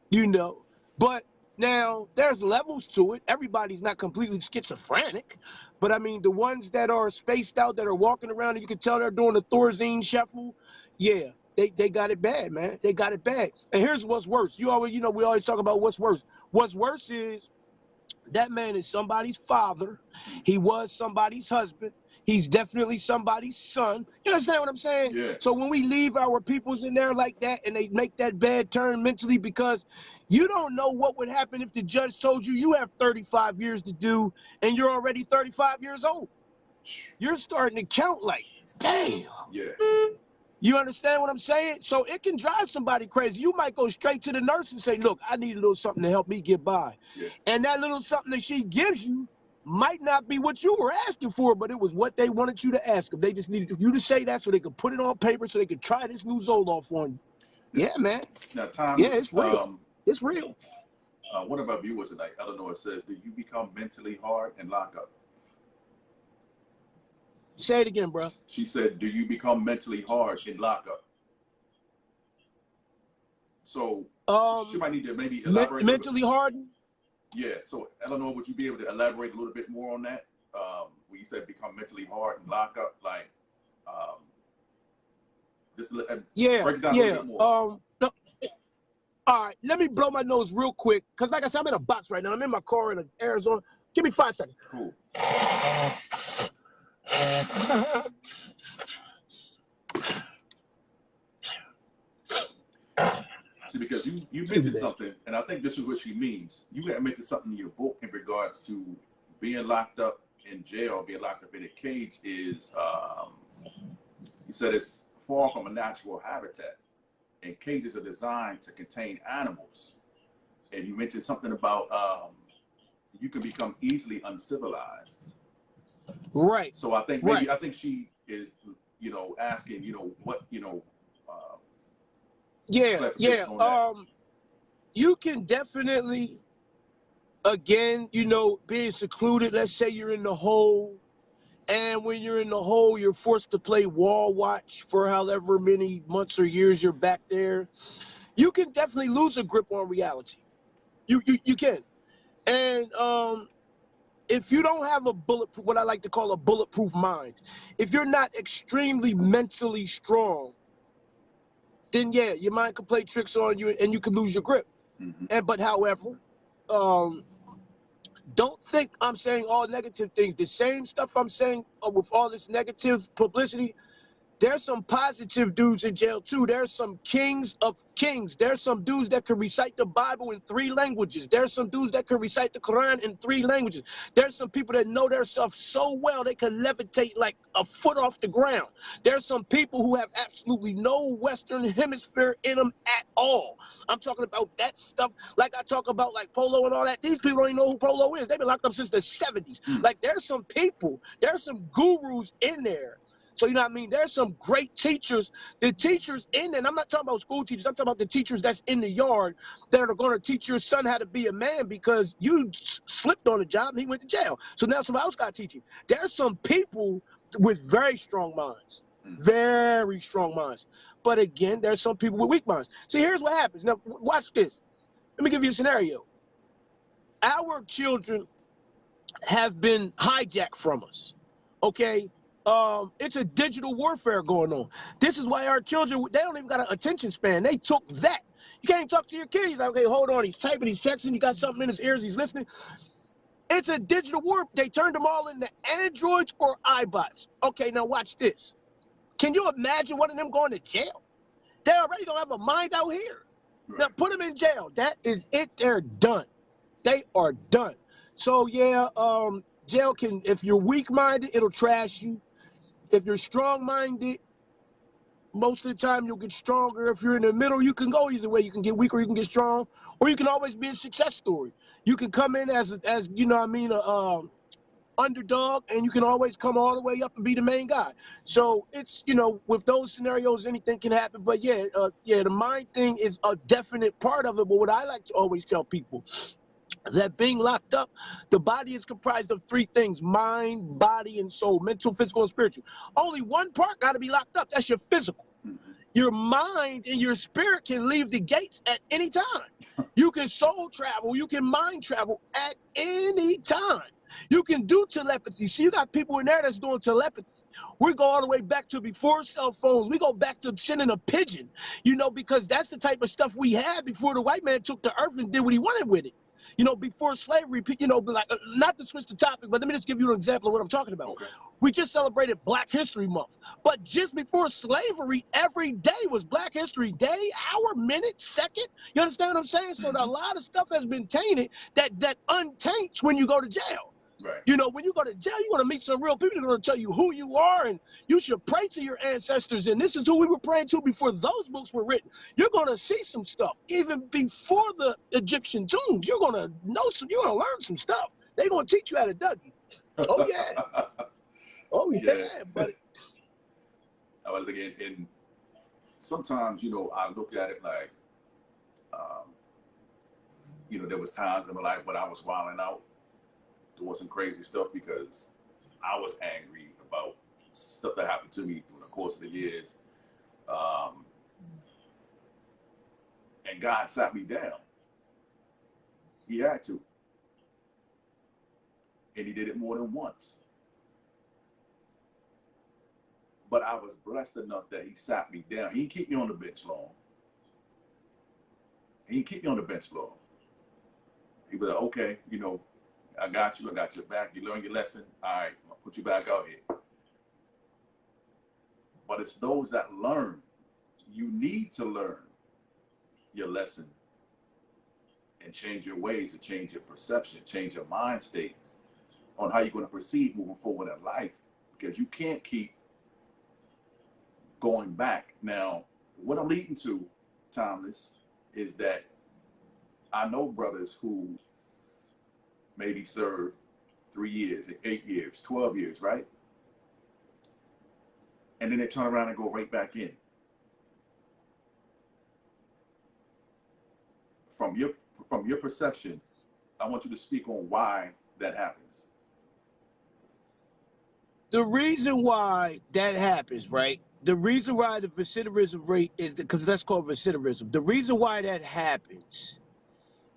you know. But now there's levels to it. Everybody's not completely schizophrenic. But I mean, the ones that are spaced out, that are walking around, and you can tell they're doing the Thorazine shuffle, yeah. They got it bad, man. They got it bad. And here's what's worse. You know, we always talk about what's worse. What's worse is that man is somebody's father. He was somebody's husband. He's definitely somebody's son. You understand what I'm saying? Yeah. So when we leave our peoples in there like that and they make that bad turn mentally, because you don't know what would happen if the judge told you you have 35 years to do and you're already 35 years old. You're starting to count like, damn. Yeah. You understand what I'm saying? So it can drive somebody crazy. You might go straight to the nurse and say, look, I need a little something to help me get by. Yeah. And that little something that she gives you might not be what you were asking for, but it was what they wanted you to ask them. They just needed you to say that so they could put it on paper so they could try this new Zoloft on you. Yeah, man. Now, Tom, yeah, it's real. It's real. one of our viewers tonight, Eleanor, says, "Do you become mentally hard in lockup?" Say it again, bro. She said, "Do you become mentally hard in lockup?" So she might need to maybe elaborate a little bit. Mentally hardened. Yeah. So Eleanor, would you be able to elaborate a little bit more on that? When you said become mentally hard in lockup, like um, just Yeah, break it down a yeah. little bit more. No, all right, let me blow my nose real quick, because like I said, I'm in a box right now. I'm in my car in Arizona. Give me 5 seconds. Cool. See, because you mentioned something, and I think this is what she means. You had mentioned something in your book in regards to being locked up in jail, being locked up in a cage is, you said it's far from a natural habitat, and cages are designed to contain animals. And you mentioned something about you can become easily uncivilized. Right. So I think Right. she is, asking, what, Yeah, yeah. clarification on that. You can definitely, again, being secluded. Let's say you're in the hole, and when you're in the hole, you're forced to play wall watch for however many months or years you're back there. You can definitely lose a grip on reality. You can, and if you don't have a bulletproof, what I like to call a bulletproof mind, if you're not extremely mentally strong, then yeah, your mind can play tricks on you and you can lose your grip. But however, um, don't think I'm saying all negative things. The same stuff I'm saying with all this negative publicity, there's some positive dudes in jail too. There's some kings of kings. There's some dudes that can recite the Bible in 3 languages. There's some dudes that can recite the Quran in 3 languages. There's some people that know their stuff so well they can levitate like a foot off the ground. There's some people who have absolutely no Western hemisphere in them at all. I'm talking about that stuff like I talk about like Polo and all that. These people don't even know who Polo is. They've been locked up since the 70s. Like there's some people, there's some gurus in there. So, you know what I mean? There's some great teachers. The teachers in there, and I'm not talking about school teachers. I'm talking about the teachers that's in the yard that are going to teach your son how to be a man because you slipped on the job and he went to jail. So now somebody else got to teach him. There's some people with very strong minds, very strong minds. But again, there's some people with weak minds. See, here's what happens. Now, watch this. Let me give you a scenario. Our children have been hijacked from us, okay? It's a digital warfare going on. This is why our children, they don't even got an attention span. They took that. You can't talk to your kid. He's like, okay, hold on. He's typing, he's texting, you got something in his ears, he's listening. It's a digital war. They turned them all into androids or iBots. Okay, now watch this. Can you imagine one of them going to jail? They already don't have a mind out here. Right. Now put them in jail. That is it. They're done. They are done. So yeah, jail can, if you're weak-minded, it'll trash you. If you're strong-minded, most of the time you'll get stronger. If you're in the middle, you can go either way. You can get weak or you can get strong, or you can always be a success story. You can come in as you know what I mean, underdog, and you can always come all the way up and be the main guy. So it's, with those scenarios, anything can happen. But yeah, the mind thing is a definite part of it. But what I like to always tell people, that being locked up, the body is comprised of 3 things: mind, body, and soul, mental, physical, and spiritual. Only one part got to be locked up. That's your physical. Your mind and your spirit can leave the gates at any time. You can soul travel, you can mind travel at any time. You can do telepathy. See, you got people in there that's doing telepathy. We go all the way back to before cell phones. We go back to sending a pigeon, because that's the type of stuff we had before the white man took the earth and did what he wanted with it. Before slavery, like, not to switch the topic, but let me just give you an example of what I'm talking about. Okay. We just celebrated Black History Month, but just before slavery, every day was Black History Day, hour, minute, second. You understand what I'm saying? So a lot of stuff has been tainted that untaints when you go to jail. Right. When you go to jail, you're going to meet some real people. They're going to tell you who you are, and you should pray to your ancestors. And this is who we were praying to before those books were written. You're going to see some stuff. Even before the Egyptian tombs, you're going to you're going to learn some stuff. They're going to teach you how to Dougie. Oh, yeah. Oh, yeah, buddy. I was again, and sometimes, I look at it like, You know, there was times in my life when I was wilding out, doing some crazy stuff because I was angry about stuff that happened to me through the course of the years. And God sat me down. He had to. And he did it more than once. But I was blessed enough that he sat me down. He didn't keep me on the bench long. He didn't keep me on the bench long. He was like, okay, you know, I got you. I got your back. You learned your lesson. All right, I'll put you back out here. But it's those that learn. You need to learn your lesson and change your ways, and change your perception, change your mind state on how you're going to proceed moving forward in life, because you can't keep going back. Now, what I'm leading to, Timeless, is that I know brothers who maybe serve 3 years, 8 years, 12 years, right? And then they turn around and go right back in. From your perception, I want you to speak on why that happens. The reason why that happens, right? The reason why the recidivism rate is because that's called recidivism. The reason why that happens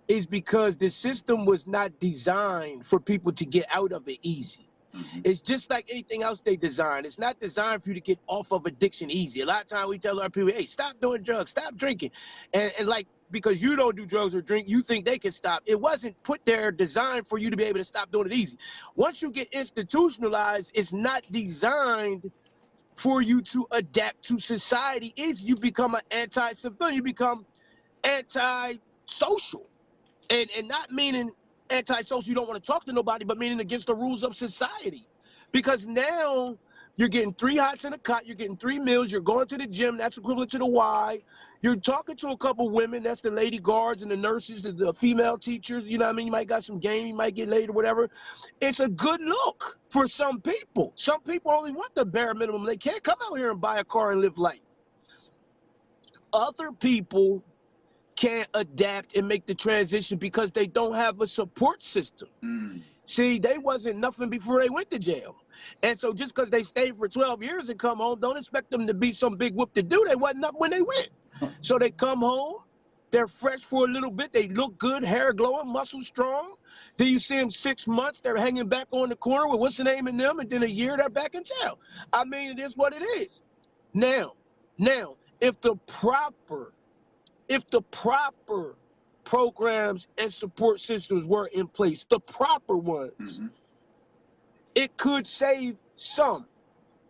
is because the system was not designed for people to get out of it easy. Mm-hmm. It's just like anything else they design. It's not designed for you to get off of addiction easy. A lot of times we tell our people, hey, stop doing drugs, stop drinking. And like, because you don't do drugs or drink, you think they can stop. It wasn't put there designed for you to be able to stop doing it easy. Once you get institutionalized, it's not designed for you to adapt to society. It's you become an anti-civilian, you become anti-social. And not meaning anti-social, you don't want to talk to nobody, but meaning against the rules of society. Because now you're getting 3 hots in a cot, you're getting 3 meals, you're going to the gym, that's equivalent to the Y. You're talking to a couple women, that's the lady guards and the nurses, the female teachers, you know what I mean? You might got some game, you might get laid or whatever. It's a good look for some people. Some people only want the bare minimum. They can't come out here and buy a car and live life. Other people can't adapt and make the transition because they don't have a support system. See, they wasn't nothing before they went to jail. And so just because they stayed for 12 years and come home, don't expect them to be some big whoop to do. They wasn't up when they went. So they come home, they're fresh for a little bit, they look good, hair glowing, muscles strong. Then you see them 6 months, they're hanging back on the corner with what's the name in them, and then a year they're back in jail. I mean, it is what it is. Now, if the proper programs and support systems were in place, the proper ones, it could save some.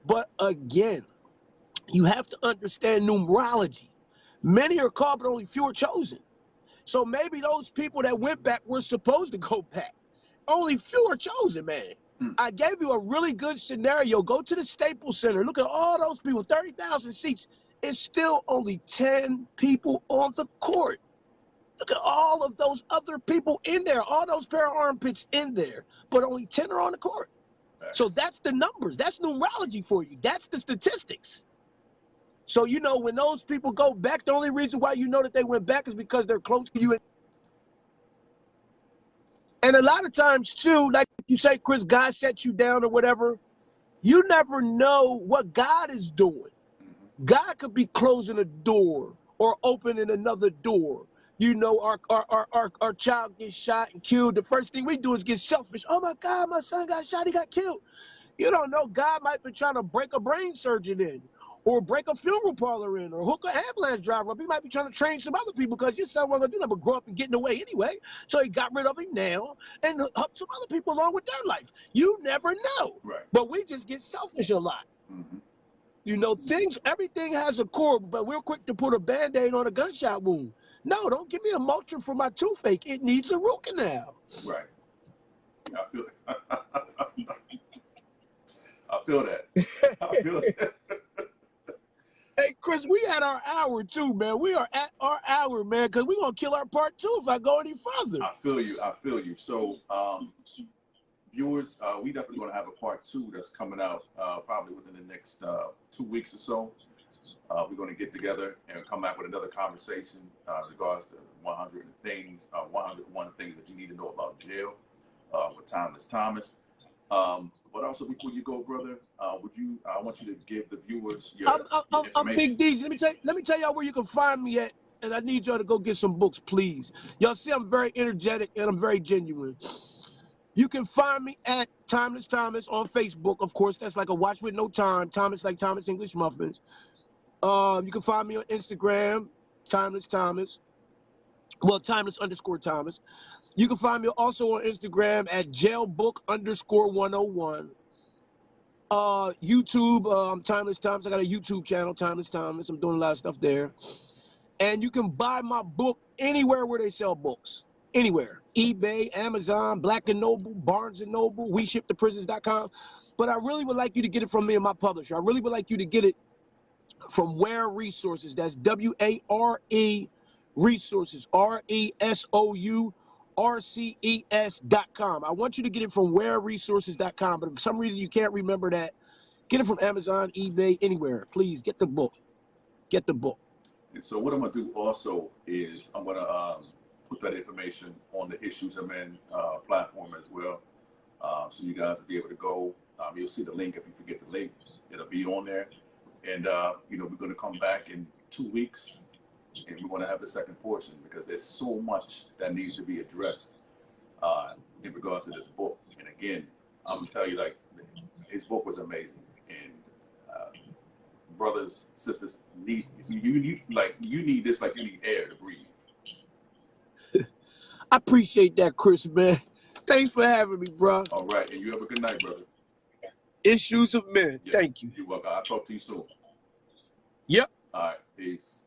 But again, you have to understand numerology. Many are called, but only few are chosen. So maybe those people that went back were supposed to go back. Only few are chosen, man. I gave you a really good scenario. Go to the Staples Center. Look at all those people, 30,000 seats. It's still only 10 people on the court. Look at all of those other people in there, all those pair of armpits in there, but only 10 are on the court. So that's the numbers. That's numerology for you. That's the statistics. So, you know, when those people go back, the only reason why you know that they went back is because they're close to you. And a lot of times, too, like you say, Chris, God set you down or whatever, you never know what God is doing. God could be closing a door or opening another door. You know, our child gets shot and killed. The first thing we do is get selfish. Oh my God, my son got shot, he got killed. You don't know, God might be trying to break a brain surgeon in, or break a funeral parlor in, or hook an ambulance driver up. He might be trying to train some other people because your son wasn't gonna do that, but grow up and get in the way anyway. So he got rid of him now and help some other people along with their life. You never know. Right. But we just get selfish a lot. You know, everything has a core, but we're quick to put a Band-Aid on a gunshot wound. No, don't give me a Motrin for my toothache. It needs a root canal. Right. I feel I feel that. I feel that. Hey, Chris, we at our hour too, man. We are at our hour, man, because we're going to kill our part 2 if I go any further. I feel you. I feel you. So, viewers, we definitely going to have a part 2 that's coming out probably within the next 2 weeks or so. We're going to get together and come back with another conversation in regards to 100 things, 101 things that you need to know about jail with Timeless Thomas. But also, before you go, brother, I want you to give the viewers your I'm information. Big D's. Let me tell y'all where you can find me at, and I need y'all to go get some books, please. Y'all see, I'm very energetic and I'm very genuine. You can find me at Timeless Thomas on Facebook. Of course, that's like a watch with no time. Thomas like Thomas English Muffins. You can find me on Instagram, Timeless Thomas. Well, Timeless_Thomas. You can find me also on Instagram at jailbook_101. YouTube, Timeless Thomas. I got a YouTube channel, Timeless Thomas. I'm doing a lot of stuff there. And you can buy my book anywhere where they sell books. Anywhere. eBay, Amazon, Black & Noble, Barnes & Noble, WeShipToPrisons.com. But I really would like you to get it from me and my publisher. I really would like you to get it from Ware Resources. That's WARE Resources. RESOURCES.com. I want you to get it from WareResources.com. But if for some reason you can't remember that, get it from Amazon, eBay, anywhere. Please get the book. Get the book. And so what I'm going to do also is I'm going to put that information on the Issues of Men platform as well. So you guys will be able to go. You'll see the link if you forget the link. It'll be on there. And, we're going to come back in 2 weeks and we're going to have the second portion because there's so much that needs to be addressed in regards to this book. And again, I'm going to tell you, like, his book was amazing. And brothers, sisters, you need this like you need air to breathe. I appreciate that, Chris, man. Thanks for having me, bro. All right. And you have a good night, brother. Issues of Men. Yeah. Thank you. You're welcome. I'll talk to you soon. Yep. All right. Peace.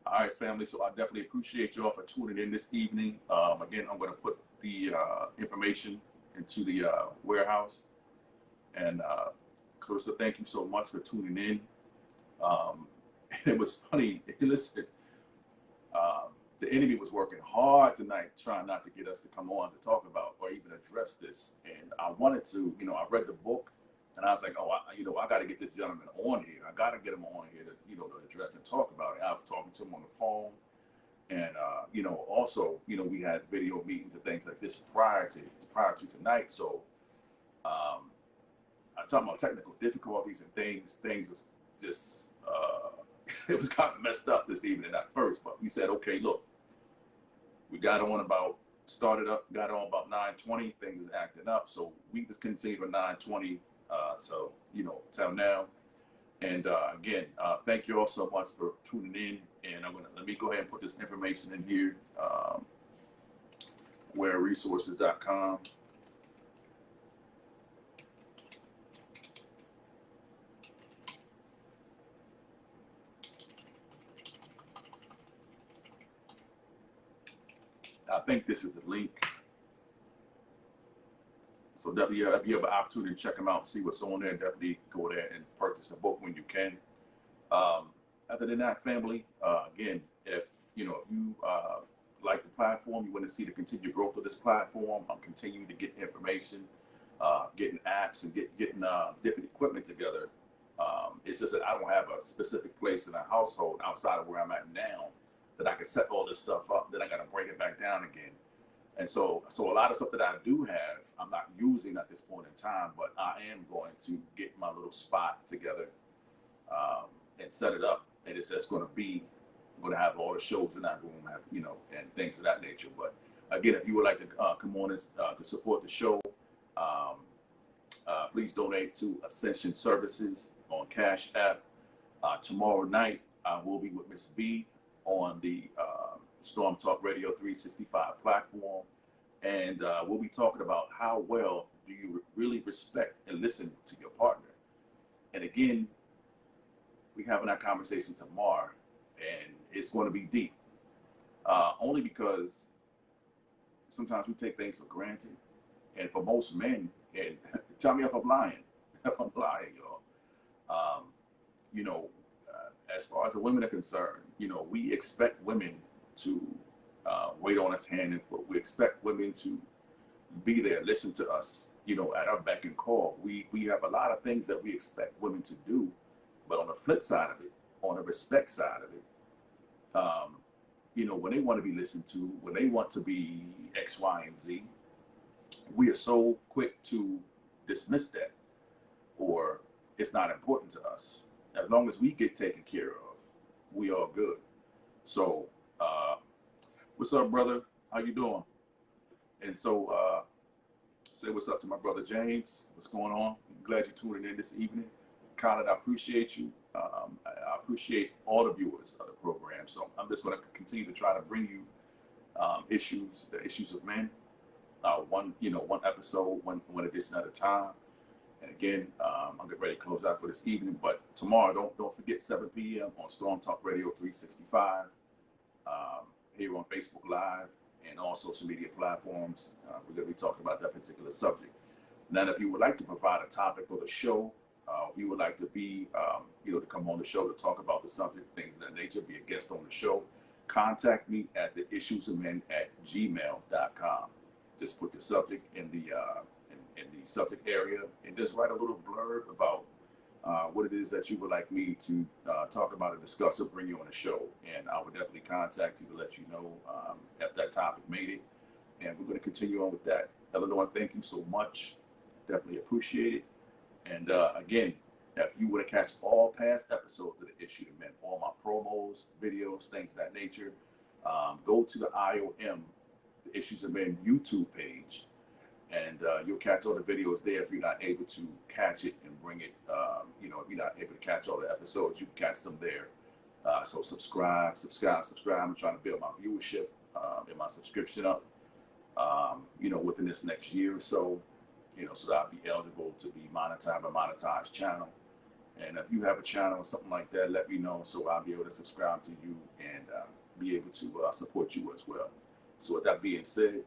All right, family. So I definitely appreciate y'all for tuning in this evening. Again, I'm going to put the information into the warehouse. And Clarissa, thank you so much for tuning in. It was funny. Listen, the enemy was working hard tonight trying not to get us to come on to talk about or even address this. And I wanted to, I read the book and I was like, I got to get this gentleman on here. I got to get him on here to, to address and talk about it. I was talking to him on the phone. And, also, we had video meetings and things like this prior to tonight. So I'm talking about technical difficulties and things was just, it was kind of messed up this evening at first, but we said, okay, look, we got on about 9:20, things is acting up. So we just continued from 9:20 till now. And again, thank you all so much for tuning in. And let me go ahead and put this information in here, wareresources.com. I think this is the link. So definitely, if you have an opportunity to check them out, see what's on there, definitely go there and purchase a book when you can. Other than that, family, again, if you like the platform, you want to see the continued growth of this platform, I'm continuing to get information, getting apps and getting different equipment together. It's just that I don't have a specific place in a household outside of where I'm at now that I can set all this stuff up. Then I got to bring it back down again. And so a lot of stuff that I do have, I'm not using at this point in time, but I am going to get my little spot together and set it up. And it's just going to be, I'm going to have all the shows in that room, and things of that nature. But again, if you would like to come on to support the show, please donate to Ascension Services on Cash App. Tomorrow night, I will be with Miss B on the Storm Talk Radio 365 platform. And we'll be talking about how well do you really respect and listen to your partner. And again, we're having that conversation tomorrow, and it's going to be deep. Only because sometimes we take things for granted. And for most men, and tell me if I'm lying, y'all. As far as the women are concerned, we expect women to wait on us hand and foot. We expect women to be there, listen to us, at our beck and call. We have a lot of things that we expect women to do, But on the flip side of it, on the respect side of it, you know, when they want to be listened to, when they want to be X, Y, and Z, we are so quick to dismiss that, or it's not important to us. As long as we get taken care of, we are good. So, what's up, brother? How you doing? And so, say what's up to my brother James. What's going on? I'm glad you're tuning in this evening. Khaled, I appreciate you. I appreciate all the viewers of the program. So I'm just going to continue to try to bring you the issues of men, one episode, one edition at a time. And again, I'm getting ready to close out for this evening. But tomorrow, don't forget 7 p.m. on Storm Talk Radio 365 here on Facebook Live and all social media platforms. We're going to be talking about that particular subject. Now, if you would like to provide a topic for the show, if you would like to be, to come on the show to talk about the subject, things of that nature, be a guest on the show, contact me at theissuesofmen@gmail.com. Just put the subject in the subject area and just write a little blurb about what it is that you would like me to talk about and discuss or bring you on the show. And I would definitely contact you to let you know if that topic made it. And we're going to continue on with that. Eleanor, thank you so much. Definitely appreciate it. And again, if you want to catch all past episodes of The Issue of Men, all my promos, videos, things of that nature, go to the I.O.M, The Issues of Men YouTube page, and you'll catch all the videos there. If you're not able to catch it and bring it, if you're not able to catch all the episodes, you can catch them there. So subscribe. I'm trying to build my viewership and my subscription up, within this next year or so, so that I'll be eligible to be monetized channel. And if you have a channel or something like that, let me know so I'll be able to subscribe to you and be able to support you as well. So with that being said,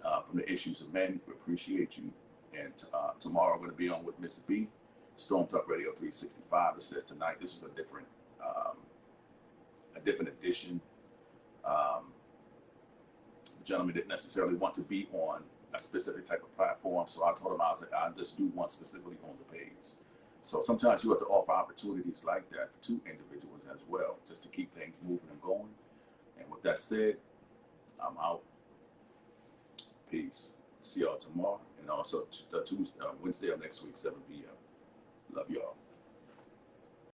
from The Issues of Men, we appreciate you. And tomorrow I'm going to be on with Miss B, Storm Talk Radio 365. It says tonight this was a different edition. The gentleman didn't necessarily want to be on a specific type of platform, so I told him I just do one specifically on the page. So sometimes you have to offer opportunities like that to individuals as well, just to keep things moving and going. And with that said, I'm out. Peace. See y'all tomorrow, and also Wednesday of next week, 7 p.m. Love y'all.